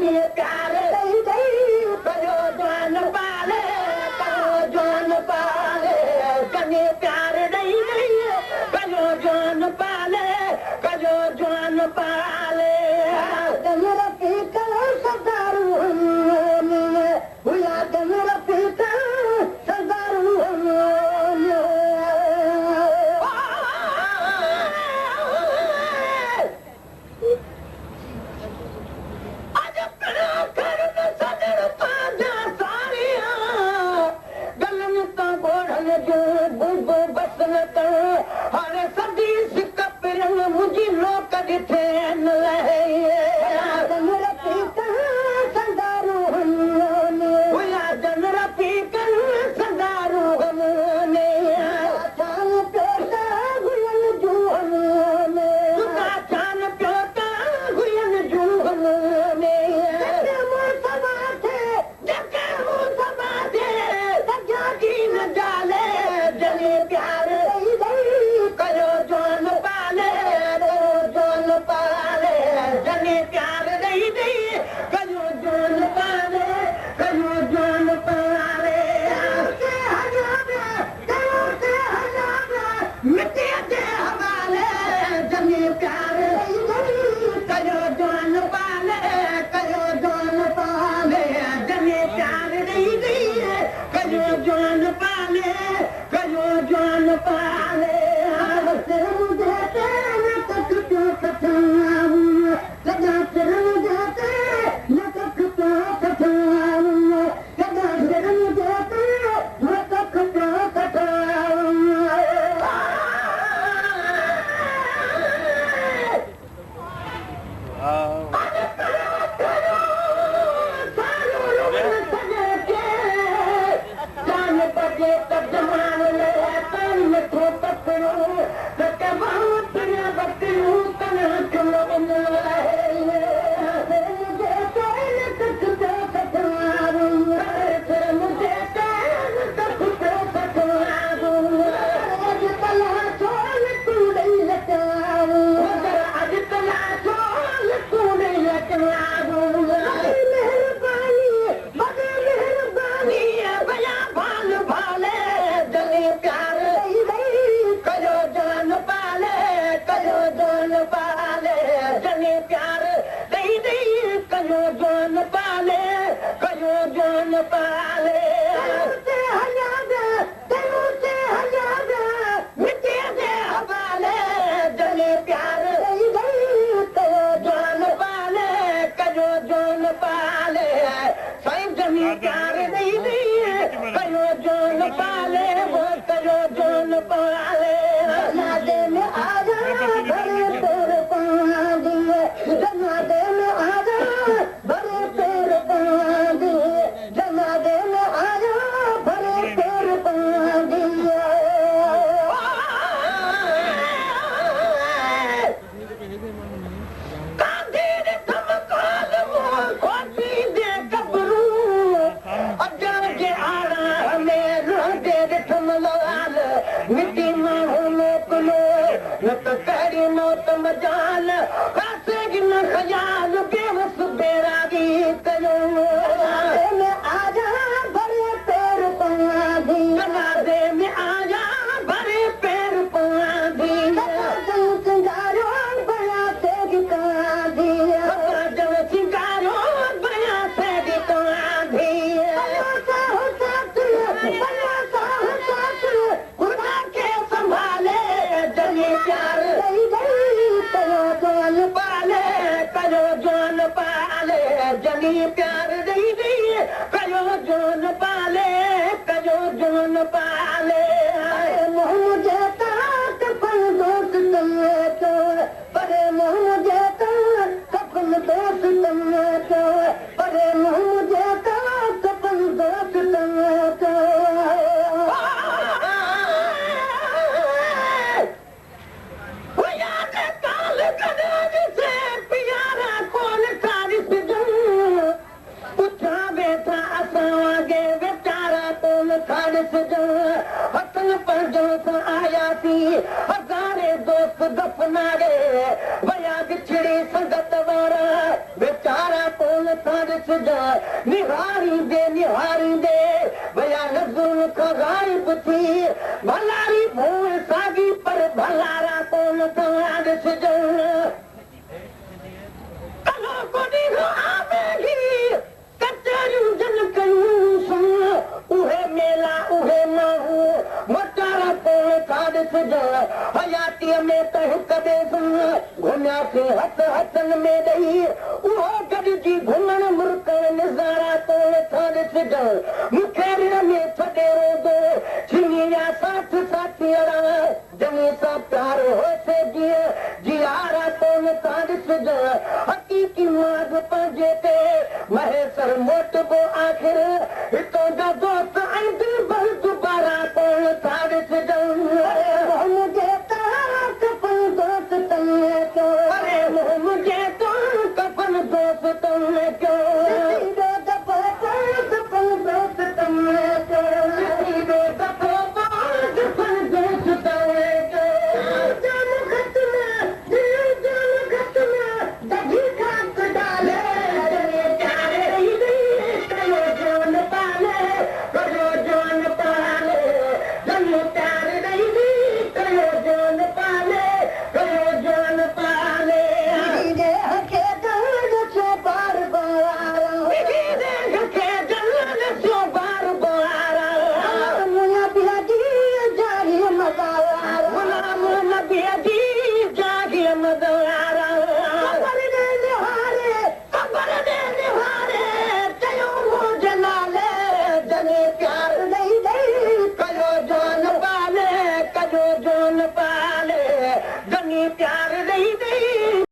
प्यार दई दई कयो जान पाले कने प्यार दई दई कयो जान पाले मेरा पीता सदारू हुआ मेरा पीता सदारू हाणे सदी सिक पिरंग मुंहिंजी लोक ॾिठे जनर पीक संदारू हुया जनर पीक संदारू चान प्योता हुयन जूहन चान प्योता हुयन जूहन जागी न डाले जने प्यार कयो जान पाले जने प्यार दई दई कयो जान पाले मिटे दे हवाले जने प्यार दई दई कयो जान पाले जने प्यार दई दई कयो जान पाले प्यार दई दई कयो जान पाले हसन पंजो सां आयासीं हज़ारे दोस्त दफ़नारे वया बिछड़ी संगत वारा वीचारा कोन था निहारी दे भया नज़ुल खां गायब थी भलारी भूल सागी पर भलारा कोन तव्हां ॾिसजो कलो कोॾी आवेगी कचरियूं जन कयूं सुन उहे मेला उहे माण्हू मोटारा कोन था ॾिसजो हयातीअ में त हिक ॿिए सां घुमियासीं हथ हथनि में ॾेई उहो गॾिजी घुमण मुर्कण नज़ारा कोन था ॾिसजो मूंखे ऋण में छॾे रोज़ो छिनी विया साथ साथीअड़ा जंहिं सां प्यार होसे जीअं जियारा कोन था ॾिसजो हक़ीक़ी माग पंहिंजे ते महेसर मोटबो आख़िर हितां जा दोस्त ऐं दिलबर दुबारा कोन था ॾिसजो मुंहिंजे तां कपन दोस्तनि में कयो अरे मुंहिंजे तां कपन दोस्तनि में कयो दफ़ो कपन दोस्तनि में कयो दफ़ो कपन दोस्तनि में कयो जान खत में जान खत में दही खात डाले प्यारे कयो जान पाले कयो जान पाले जन प्यार कयो जान पाले कयो जान पाले दे हके दर्द से बार बार दे हके दर्द से बार बार मुना बियादी जागी मदारा मुना बियादी जागी मदारा खबर दे निहारे चयो मुझे नाले जने प्यार नहीं कयो जान पाले जनी प्यार